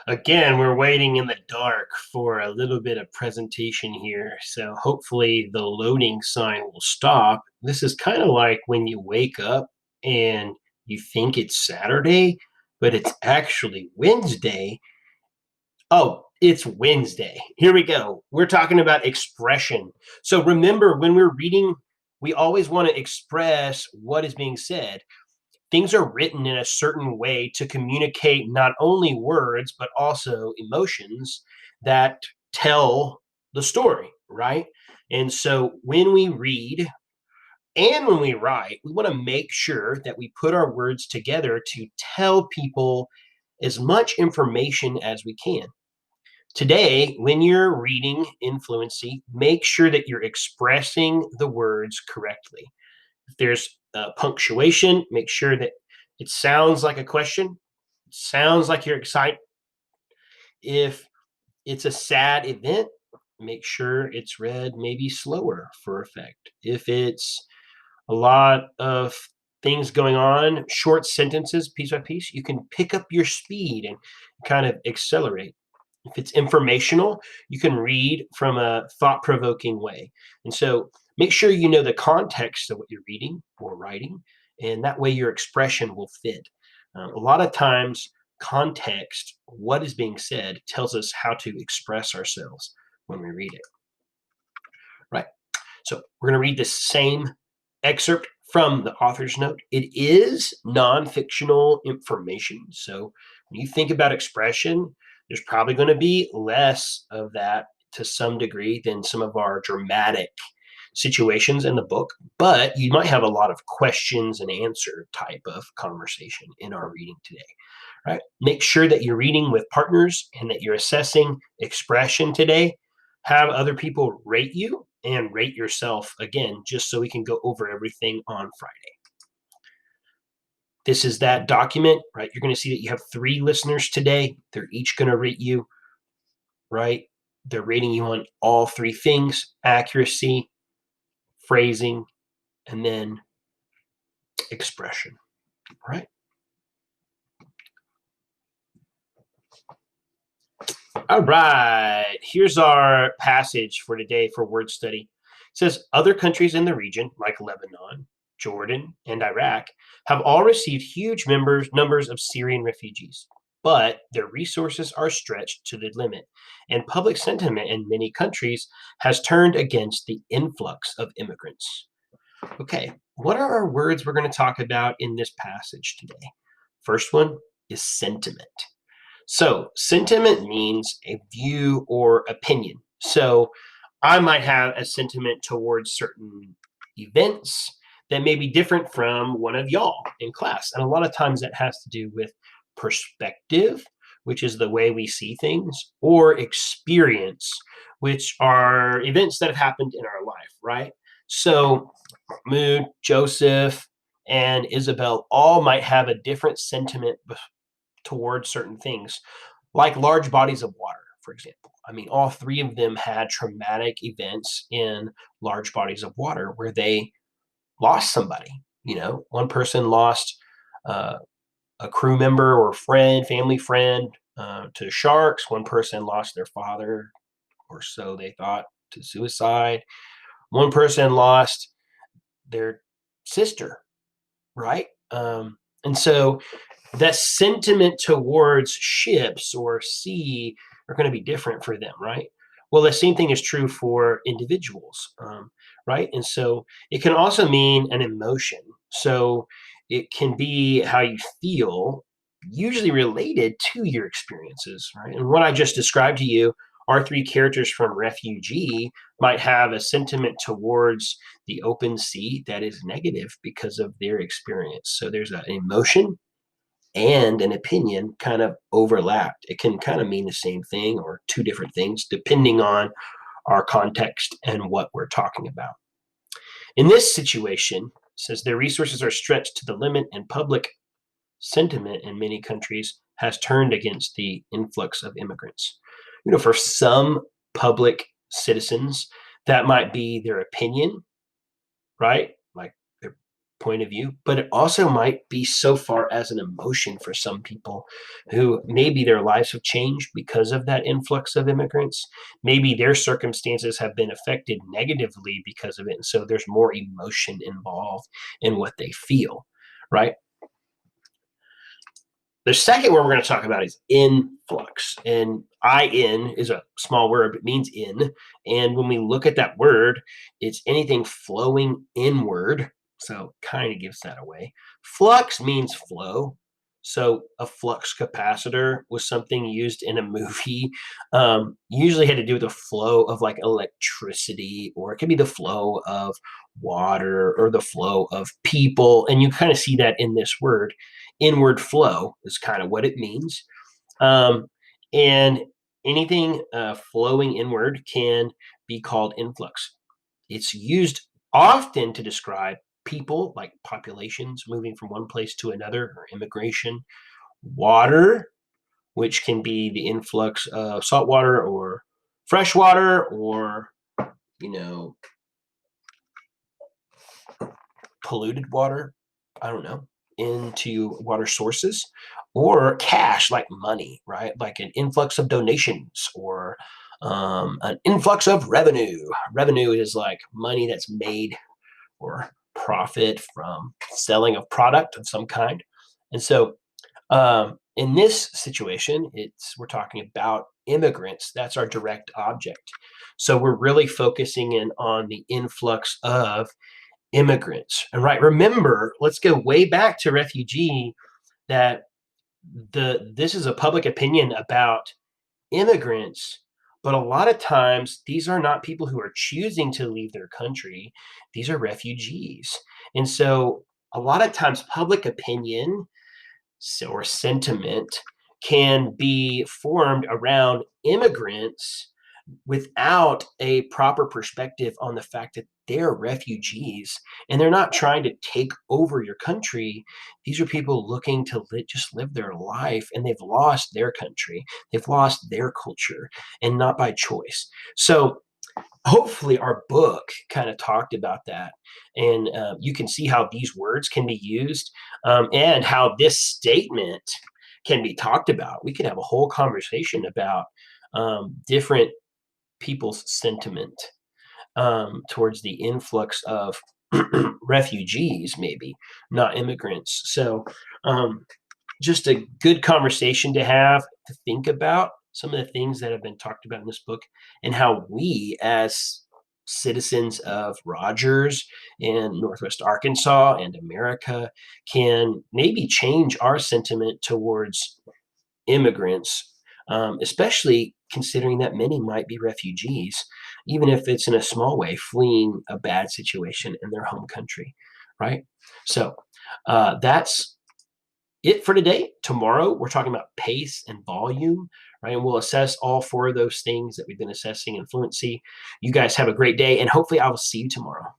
Again, we're waiting in the dark for a little bit of presentation here. So hopefully the loading sign will stop. This is kind of like when you wake up and you think it's Saturday, but it's actually Wednesday. Oh, it's Wednesday. Here we go. We're talking about expression. So remember, when we're reading, we always want to express what is being said. Things are written in a certain way to communicate not only words but also emotions that tell the story, right? And so when we read and when we write, we want to make sure that we put our words together to tell people as much information as we can. Today, when you're reading in fluency, make sure that you're expressing the words correctly. If there's punctuation, make sure that it sounds like a question, sounds like you're excited. If it's a sad event, make sure it's read maybe slower for effect. If it's a lot of things going on, short sentences, piece by piece, you can pick up your speed and kind of accelerate. If it's informational, you can read from a thought provoking way. And so make sure you know the context of what you're reading or writing, and that way your expression will fit. A lot of times, context, what is being said, tells us how to express ourselves when we read it. Right. So we're going to read the same excerpt from the author's note. It is non-fictional information. So when you think about expression, there's probably going to be less of that to some degree than some of our dramatic situations in the book, but you might have a lot of questions and answer type of conversation in our reading today. Right? Make sure that you're reading with partners and that you're assessing expression today. Have other people rate you and rate yourself again, just so we can go over everything on Friday. This is that document, right? You're going to see that you have 3 listeners today. They're each going to rate you, right? They're rating you on all 3 things: accuracy, phrasing, and then expression, right? All right, here's our passage for today for word study. It says, other countries in the region, like Lebanon, Jordan, and Iraq, have all received huge numbers of Syrian refugees, but their resources are stretched to the limit, and public sentiment in many countries has turned against the influx of immigrants. Okay, what are our words we're going to talk about in this passage today? First one is sentiment. So, sentiment means a view or opinion. So, I might have a sentiment towards certain events that may be different from one of y'all in class. And a lot of times that has to do with perspective, which is the way we see things, or experience, which are events that have happened in our life, right? So, Mood, Joseph, and Isabel all might have a different sentiment towards certain things, like large bodies of water, for example. I mean, all 3 of them had traumatic events in large bodies of water where they lost somebody. You know, one person lost uh, a crew member or friend, family friend, to sharks. One person lost their father, or so they thought, to suicide. One person lost their sister, right? And so that sentiment towards ships or sea are going to be different for them, right? Well, the same thing is true for individuals, right? And so it can also mean an emotion. So it can be how you feel, usually related to your experiences, right? And what I just described to you, our 3 characters from Refugee might have a sentiment towards the open sea that is negative because of their experience. So there's an emotion and an opinion kind of overlapped. It can kind of mean the same thing or 2 different things depending on our context and what we're talking about. In this situation, it says their resources are stretched to the limit and public sentiment in many countries has turned against the influx of immigrants. You know, for some public citizens, that might be their opinion, right? Like their point of view, but it also might be so far as an emotion for some people who maybe their lives have changed because of that influx of immigrants. Maybe their circumstances have been affected negatively because of it. And so there's more emotion involved in what they feel, right? The second word we're going to talk about is influx. And in is a small word, but means in. And when we look at that word, it's anything flowing inward. So kind of gives that away. Flux means flow. So a flux capacitor was something used in a movie. Usually had to do with the flow of like electricity, or it could be the flow of water or the flow of people. And you kind of see that in this word. Inward flow is kind of what it means. And anything flowing inward can be called influx. It's used often to describe people, like populations moving from one place to another, or immigration. Water, which can be the influx of salt water or fresh water, or, you know, polluted water. I don't know, into water sources, or cash, like money, right? Like an influx of donations, or an influx of revenue. Revenue is like money that's made or profit from selling of product of some kind. And so in this situation, we're talking about immigrants. That's our direct object. So we're really focusing in on the influx of immigrants. And right, remember, let's go way back to refugee, that this is a public opinion about immigrants, but a lot of times these are not people who are choosing to leave their country. These are refugees. And so a lot of times public opinion or sentiment can be formed around immigrants without a proper perspective on the fact that they're refugees and they're not trying to take over your country. These are people looking to just live their life, and they've lost their country, they've lost their culture, and not by choice. So hopefully our book kind of talked about that, and you can see how these words can be used, and how this statement can be talked about. We could have a whole conversation about different people's sentiment towards the influx of refugees, maybe not immigrants. So just a good conversation to have, to think about some of the things that have been talked about in this book, and how we as citizens of Rogers and Northwest Arkansas and America can maybe change our sentiment towards immigrants, especially considering that many might be refugees, even if it's in a small way, fleeing a bad situation in their home country, right? So that's it for today. Tomorrow, we're talking about pace and volume, right? And we'll assess all four of those things that we've been assessing in fluency. You guys have a great day, and hopefully I will see you tomorrow.